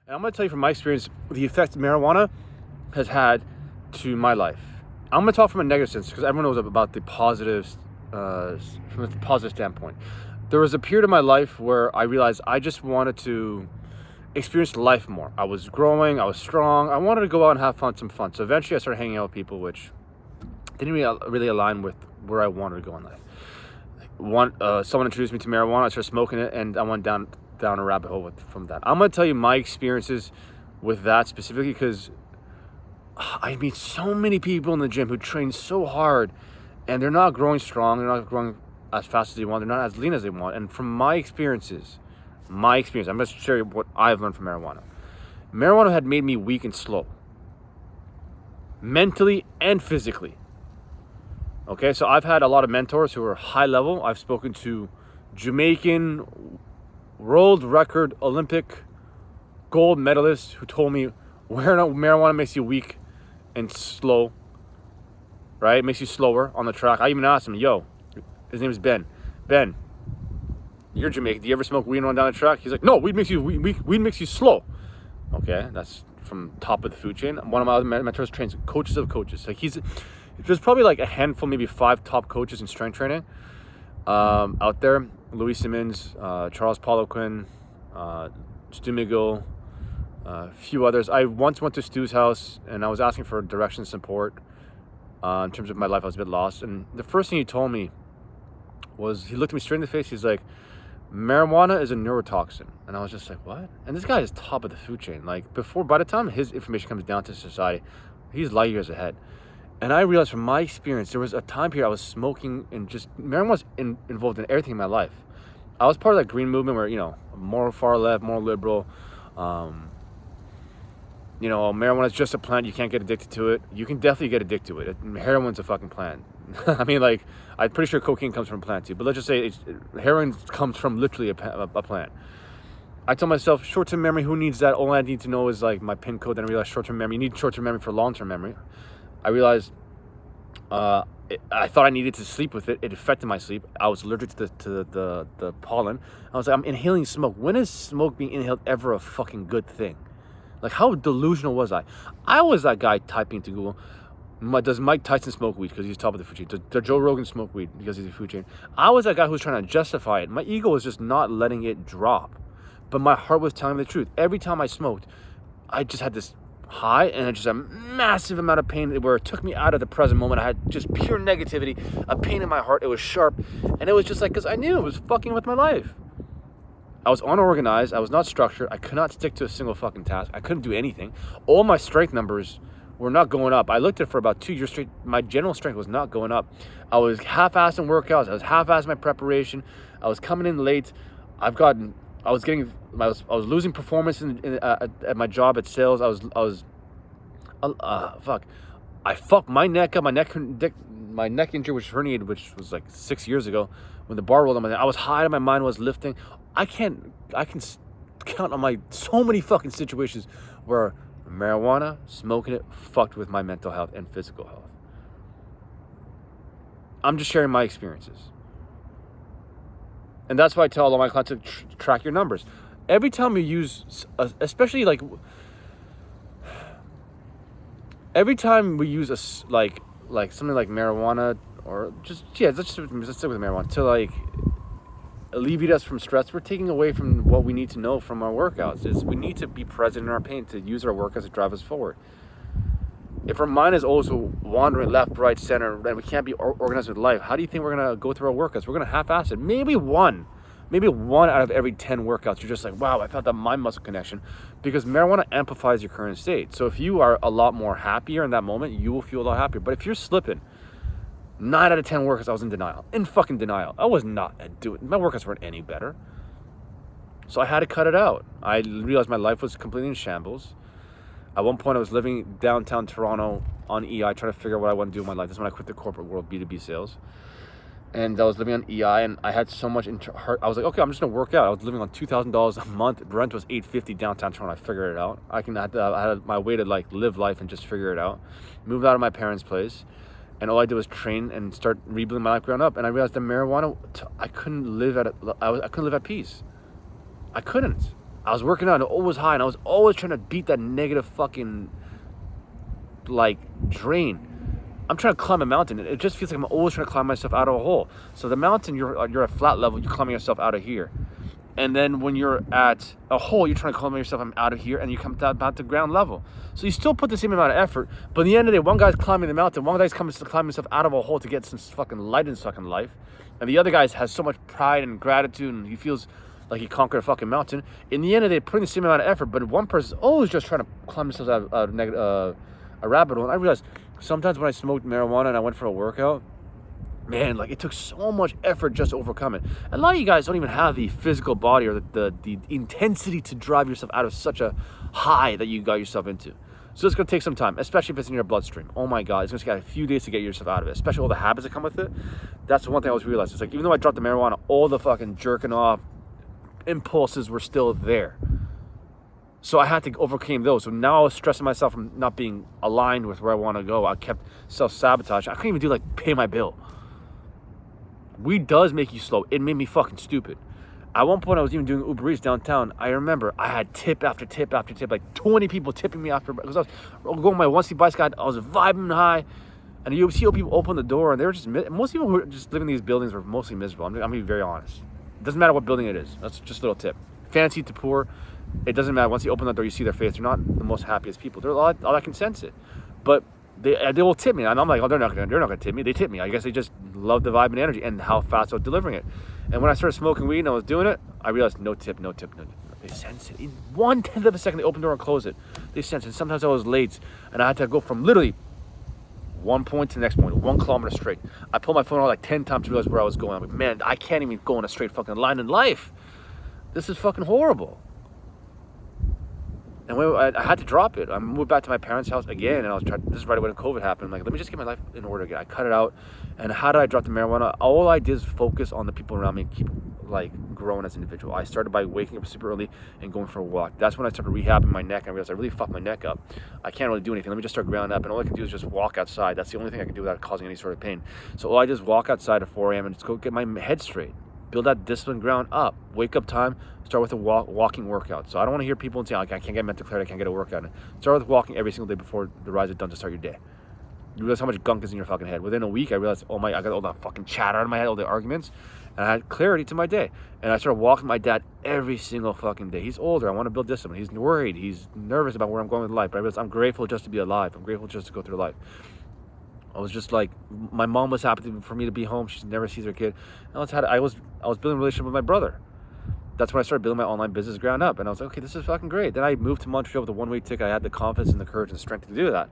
And I'm going to tell you from my experience the effect marijuana has had to my life. I'm going to talk from a negative sense because everyone knows about the positives, from a positive standpoint. There was a period of my life where I realized I just wanted to experience life more. I was growing, I was strong, I wanted to go out and have some fun. So eventually I started hanging out with people which didn't really align with where I wanted to go in life. Someone introduced me to marijuana, I started smoking it, and I went down a rabbit hole from that. I'm going to tell you my experiences with that specifically because I meet so many people in the gym who train so hard and they're not growing strong, they're not growing as fast as they want, they're not as lean as they want. And from my experience, I'm going to share you what I've learned from marijuana. Marijuana had made me weak and slow, mentally and physically. Okay, so I've had a lot of mentors who are high level. I've spoken to Jamaican world record Olympic gold medalists who told me marijuana makes you weak and slow, right? It makes you slower on the track. I even asked him, his name is Ben. Ben, you're Jamaican. Do you ever smoke weed on down the track? He's like, no, weed makes you slow. Okay, that's from top of the food chain. One of my other mentors trains coaches of coaches. Like there's probably like a handful, maybe 5 top coaches in strength training out there. Louis Simmons, Charles Poliquin, Stu McGill, a few others. I once went to Stu's house and I was asking for direction and support in terms of my life. I was a bit lost. And the first thing he told me was, he looked at me straight in the face. He's like, marijuana is a neurotoxin. And I was just like, what? And this guy is top of the food chain. Like by the time his information comes down to society, he's light years ahead. And I realized from my experience, there was a time period I was smoking and just marijuana was involved in everything in my life. I was part of that green movement where, more far left, more liberal. Marijuana is just a plant. You can't get addicted to it. You can definitely get addicted to it. Heroin's a fucking plant. I mean, I'm pretty sure cocaine comes from a plant too. But let's just say heroin comes from literally a plant. I told myself, short-term memory, who needs that? All I need to know is like my PIN code. Then I realized short-term memory. You need short-term memory for long-term memory. I realized I thought I needed to sleep with it. It affected my sleep. I was allergic to the pollen. I was like, I'm inhaling smoke. When is smoke being inhaled ever a fucking good thing? Like, how delusional was I? I was that guy typing to Google, does Mike Tyson smoke weed because he's top of the food chain? Does Joe Rogan smoke weed because he's a food chain? I was that guy who was trying to justify it. My ego was just not letting it drop. But my heart was telling me the truth. Every time I smoked, I just had this high and just a massive amount of pain where it took me out of the present moment. I had just pure negativity, a pain in my heart. It was sharp. And it was just like, because I knew it was fucking with my life. I was unorganized. I was not structured. I could not stick to a single fucking task. I couldn't do anything. All my strength numbers were not going up. I looked at it for about 2 years straight. My general strength was not going up. I was half-assed in workouts. I was half-assed in my preparation. I was coming in late. I was losing performance at my job at sales. I fucked my neck up. My neck injury, which herniated, which was like 6 years ago, when the bar rolled on my neck. I was high and my mind was lifting. I can count on so many fucking situations where marijuana, smoking it, fucked with my mental health and physical health. I'm just sharing my experiences. And that's why I tell all my clients to track your numbers. Every time you use, especially every time we use like something like marijuana, or let's stick with marijuana, to alleviate us from stress, we're taking away from what we need to know from our workouts. Is we need to be present in our pain, to use our workouts to drive us forward. If our mind is also wandering left, right, center, and we can't be organized with life, how do you think we're going to go through our workouts? We're going to half-ass it. Maybe one out of every 10 workouts, you're just like, wow, I felt that mind-muscle connection, because marijuana amplifies your current state. So if you are a lot more happier in that moment, you will feel a lot happier. But if you're slipping, 9 out of 10 workouts, I was in denial. In fucking denial. I was not doing, my workouts weren't any better. So I had to cut it out. I realized my life was completely in shambles. At one point, I was living downtown Toronto on EI, trying to figure out what I want to do in my life. That's when I quit the corporate world, B2B sales. And I was living on EI, and I had so much heart. I was like, okay, I'm just going to work out. I was living on $2,000 a month. Rent was $850 downtown Toronto. I figured it out. I had my way to live life and just figure it out. Moved out of my parents' place. And all I did was train and start rebuilding my life ground up. And I realized that marijuana, I couldn't live at peace. I couldn't. I was working out and always high, and I was always trying to beat that negative fucking, like, drain. I'm trying to climb a mountain. It just feels like I'm always trying to climb myself out of a hole. So the mountain, you're at flat level, you're climbing yourself out of here. And then when you're at a hole, you're trying to climb yourself out of here, and you come down about to ground level. So you still put the same amount of effort, but at the end of the day, one guy's climbing the mountain, one guy's climbing himself out of a hole to get some fucking light in his fucking life, and the other guy has so much pride and gratitude, and he feels like he conquered a fucking mountain. In the end of the day, putting the same amount of effort, but one person's always just trying to climb themselves out of a rabbit hole. And I realized sometimes when I smoked marijuana and I went for a workout, man, like it took so much effort just to overcome it. And a lot of you guys don't even have the physical body or the intensity to drive yourself out of such a high that you got yourself into. So it's going to take some time, especially if it's in your bloodstream. Oh my God, it's going to take a few days to get yourself out of it, especially all the habits that come with it. That's the one thing I always realized. It's like, even though I dropped the marijuana, all the fucking jerking off impulses were still there. So I had to overcome those. So now I was stressing myself from not being aligned with where I want to go. I kept self-sabotage. I couldn't even do like pay my bill. Weed does make you slow. It made me fucking stupid. At one point I was even doing Uber Eats downtown. I remember I had tip after tip after tip, like 20 people tipping me after, because I was going my one-seat bicycle. I was vibing high. And you see people open the door, and they were just, most people who are just living in these buildings were mostly miserable. I'm going to be very honest. It doesn't matter what building it is. That's just a little tip. Fancy to poor, it doesn't matter. Once you open that door, you see their face. They're not the most happiest people. They're all I can sense it. But they will tip me. And I'm like, oh, they're not gonna tip me. They tip me. I guess they just love the vibe and energy and how fast I was delivering it. And when I started smoking weed and I was doing it, I realized no tip. They sense it. In 1/10 of a second, they open the door and close it. They sense it. Sometimes I was late, and I had to go from literally one point to the next point, 1 kilometer straight. I pulled my phone out like 10 times to realize where I was going. I'm like, man, I can't even go in a straight fucking line in life. This is fucking horrible. And when I had to drop it. I moved back to my parents' house again, and I was trying. This is right when COVID happened. I'm like, let me just get my life in order again. I cut it out. And how did I drop the marijuana? All I did is focus on the people around me and keep like growing as an individual. I started by waking up super early and going for a walk. That's when I started rehabbing my neck. I realized I really fucked my neck up. I can't really do anything. Let me just start grounding up, and all I can do is just walk outside. That's the only thing I can do without causing any sort of pain. So all I did is walk outside at 4 a.m. and just go get my head straight. Build that discipline ground up. Wake up time, start with a walking workout. So I don't want to hear people say, like, I can't get mental clarity, I can't get a workout in. Start with walking every single day before the rise of dawn to start your day. You realize how much gunk is in your fucking head. Within a week, I realized, I got all that fucking chatter out of my head, all the arguments, and I had clarity to my day. And I started walking my dad every single fucking day. He's older. I want to build discipline. He's worried. He's nervous about where I'm going with life. But I realized I'm grateful just to be alive. I'm grateful just to go through life. I was just like, my mom was happy for me to be home. She never sees her kid. And I was building a relationship with my brother. That's when I started building my online business ground up. And I was like, okay, this is fucking great. Then I moved to Montreal with a one-way ticket. I had the confidence and the courage and the strength to do that.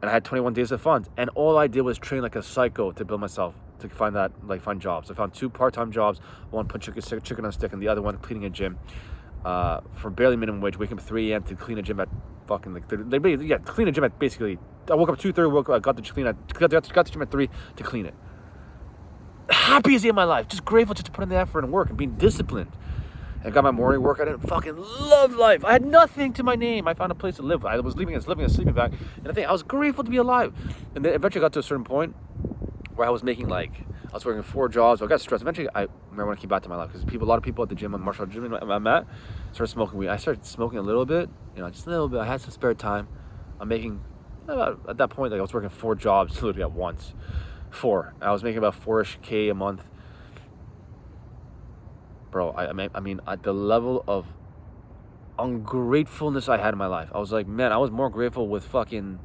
And I had 21 days of funds. And all I did was train like a psycho to build myself, to find jobs. I found 2 part-time jobs. One put chicken on a stick, and the other one cleaning a gym for barely minimum wage. Waking up at 3 a.m. to clean a gym at fucking clean a gym at basically. I woke up at 2:30. I got the gym at 3 to clean it. Happiest day of my life. Just grateful just to put in the effort and work and being disciplined. I got my morning workout. I didn't fucking love life. I had nothing to my name. I found a place to live. I was living in a sleeping bag, and I was grateful to be alive. And then eventually I got to a certain point where I was making I was working 4 jobs. I got stressed. Eventually, I remember when I came back to my life, because a lot of people at the gym, at Marshall Gym I'm at, started smoking weed. I started smoking a little bit, just a little bit. I had some spare time. I'm making, at that point, I was working 4 jobs literally at once. 4. I was making about 4-ish K a month. Bro, I mean, at the level of ungratefulness I had in my life, I was like, man, I was more grateful with fucking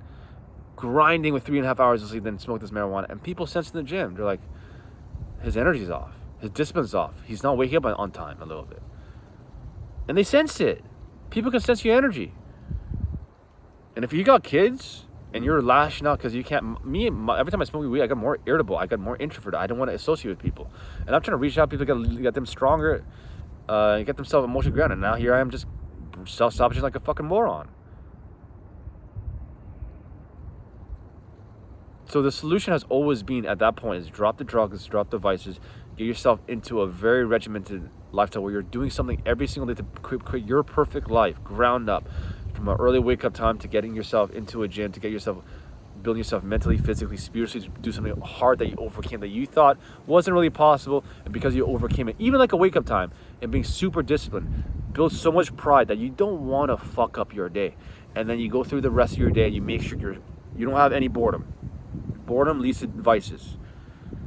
grinding with 3.5 hours of sleep than smoke this marijuana. And people sense in the gym, they're like, his energy's off, his discipline's off, he's not waking up on time a little bit. And they sense it. People can sense your energy. And if you got kids and you're lashing out because you can't, every time I smoke weed, I got more irritable, I got more introverted. I don't want to associate with people, and I'm trying to reach out to people, get them stronger, get themselves emotionally grounded. And now here I am just self-sabotaging like a fucking moron. So the solution has always been, at that point, is drop the drugs, drop the vices, get yourself into a very regimented lifestyle where you're doing something every single day to create your perfect life, ground up, from an early wake up time to getting yourself into a gym, to get yourself building yourself mentally, physically, spiritually, to do something hard that you overcame, that you thought wasn't really possible, and because you overcame it, even like a wake-up time, and being super disciplined, builds so much pride that you don't want to fuck up your day. And then you go through the rest of your day, and you make sure you don't have any boredom. Boredom leads to vices.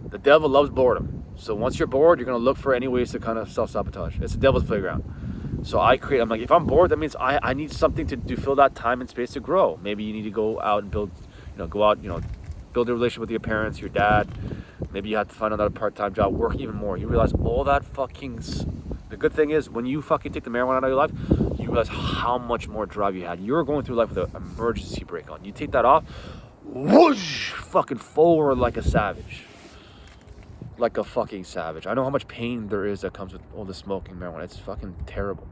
The devil loves boredom. So once you're bored, you're going to look for any ways to kind of self-sabotage. It's the devil's playground. So I'm like, if I'm bored, that means I need something to fill that time and space to grow. Maybe you need to go out and build a relationship with your parents, your dad. Maybe you have to find another part-time job, work even more. You realize all that the good thing is, when you fucking take the marijuana out of your life, you realize how much more drive you had. You're going through life with an emergency brake on. You take that off, whoosh, fucking forward like a savage. Like a fucking savage. I know how much pain there is that comes with all the smoking marijuana. It's fucking terrible.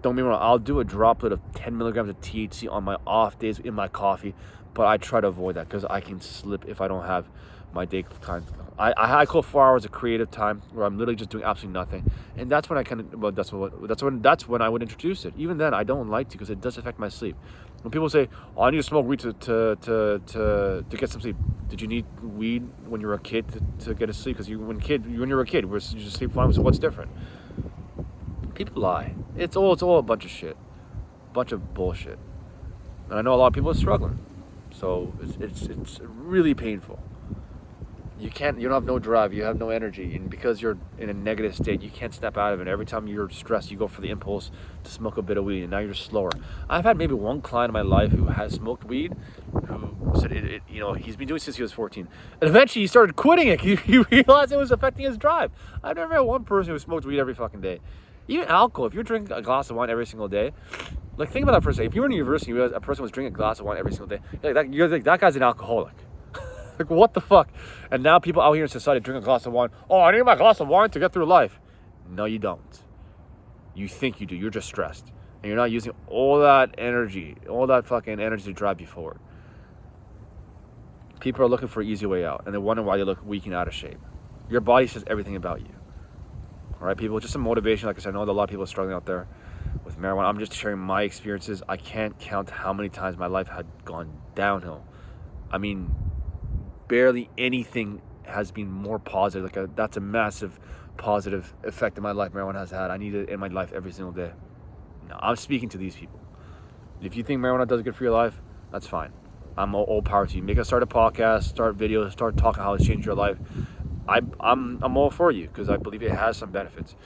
Don't get me wrong, I'll do a droplet of 10 milligrams of THC on my off days in my coffee, but I try to avoid that because I can slip if I don't have my day time. I call 4 hours of creative time where I'm literally just doing absolutely nothing, and that's when that's when I would introduce it. Even then, I don't like to because it does affect my sleep. When people say, "Oh, I need to smoke weed to get some sleep," did you need weed when you were a kid to get a sleep? Because when you were a kid, you just sleep fine. So what's different? People lie. It's all a bunch of shit, bunch of bullshit. And I know a lot of people are struggling, so it's really painful. You don't have no drive, you have no energy, and because you're in a negative state, you can't snap out of it. Every time you're stressed, you go for the impulse to smoke a bit of weed, and now you're slower. I've had maybe one client in my life who has smoked weed, who said he's been doing it since he was 14, and eventually he started quitting it. He realized it was affecting his drive. I've never met one person who smoked weed every fucking day. Even alcohol, if you're drinking a glass of wine every single day, like think about that for a second. If you were in university and you realized a person was drinking a glass of wine every single day, you're like, that guy's an alcoholic. Like, what the fuck? And now people out here in society drink a glass of wine. Oh, I need my glass of wine to get through life. No, you don't. You think you do. You're just stressed. And you're not using all that energy, all that fucking energy to drive you forward. People are looking for an easy way out, and they wonder why they look weak and out of shape. Your body says everything about you. All right, people, just some motivation. Like I said, I know a lot of people are struggling out there with marijuana. I'm just sharing my experiences. I can't count how many times my life had gone downhill. I mean, barely anything has been more positive. That's a massive positive effect in my life marijuana has had. I need it in my life every single day. No, I'm speaking to these people. If you think marijuana does good for your life, that's fine. I'm all power to you. Make us start a podcast, start videos, start talking how it's changed your life. I'm all for you because I believe it has some benefits.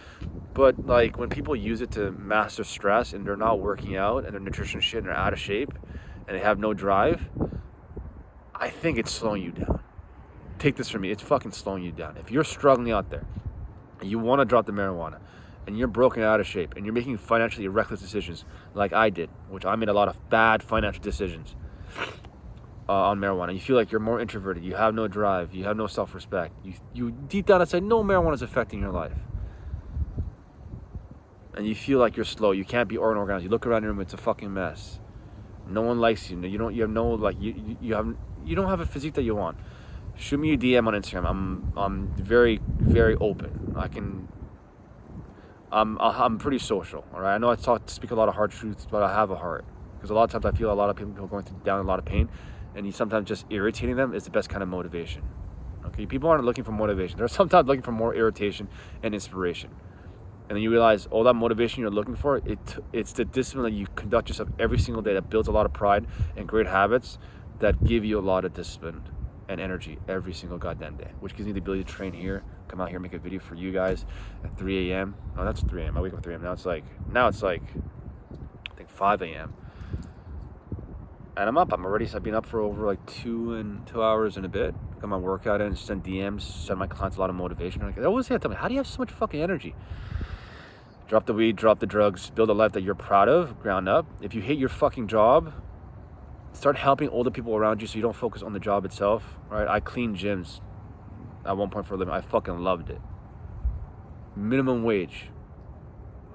But like when people use it to master stress and they're not working out and their nutrition shit and they're out of shape and they have no drive, I think it's slowing you down. Take this from me, it's fucking slowing you down. If you're struggling out there and you want to drop the marijuana and you're broken out of shape and you're making financially reckless decisions like I did, which I made a lot of bad financial decisions on marijuana. You feel like you're more introverted, you have no drive, you have no self-respect. You deep down inside know marijuana is affecting your life. And you feel like you're slow, you can't be organized. You look around your room, it's a fucking mess. No one likes you. You don't have a physique that you want. Shoot me a DM on Instagram. I'm very, very open. I'm pretty social. All right. I know I speak a lot of hard truths, but I have a heart because a lot of times I feel a lot of people going down a lot of pain, and sometimes just irritating them is the best kind of motivation. Okay. People aren't looking for motivation. They're sometimes looking for more irritation and inspiration. And then you realize all that motivation you're looking for, it's the discipline that you conduct yourself every single day that builds a lot of pride and great habits that give you a lot of discipline and energy every single goddamn day, which gives me the ability to train here, come out here, make a video for you guys at 3 a.m. Oh, that's 3 a.m. I wake up at 3 a.m. Now it's like I think 5 a.m. And I'm up. I've been up for over like 2 hours and a bit. Got my workout in, send DMs, send my clients a lot of motivation. They always say, tell me, how do you have so much fucking energy? Drop the weed, drop the drugs, build a life that you're proud of, ground up. If you hate your fucking job, start helping older people around you so you don't focus on the job itself, right? I cleaned gyms at one point for a living. I fucking loved it. Minimum wage.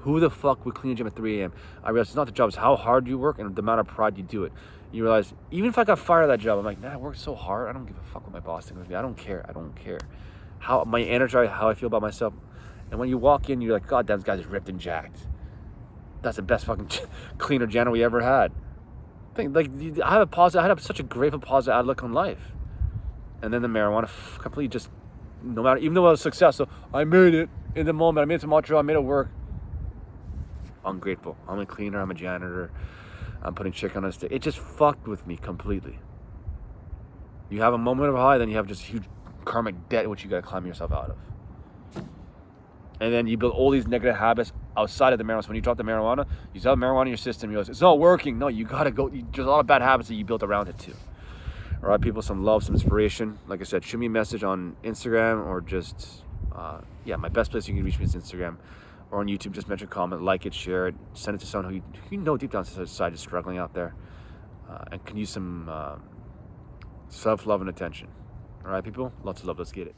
Who the fuck would clean a gym at 3 a.m.? I realized it's not the job, it's how hard you work and the amount of pride you do it. You realize, even if I got fired at that job, I'm like, I worked so hard, I don't give a fuck what my boss thinks of me. I don't care. How my energy, how I feel about myself. And when you walk in, you're like, God damn, this guy's ripped and jacked. That's the best fucking cleaner janitor we ever had. Think like I had such a grateful, positive outlook on life, and then the marijuana completely just, no matter, even though I was successful, I made it in the moment. I made it to Montreal. I made it work. Ungrateful. I'm a cleaner. I'm a janitor. I'm putting chicken on a stick. It just fucked with me completely. You have a moment of high, then you have just huge karmic debt, which you got to climb yourself out of. And then you build all these negative habits outside of the marijuana. So when you drop the marijuana, you still have marijuana in your system. You realize it's not working. No, you got to go. There's a lot of bad habits that you built around it too. All right, people, some love, some inspiration. Like I said, shoot me a message on Instagram or just, my best place you can reach me is Instagram. Or on YouTube, just mention, comment, like it, share it, send it to someone who you know deep down inside is struggling out there and can use some self-love and attention. All right, people? Lots of love. Let's get it.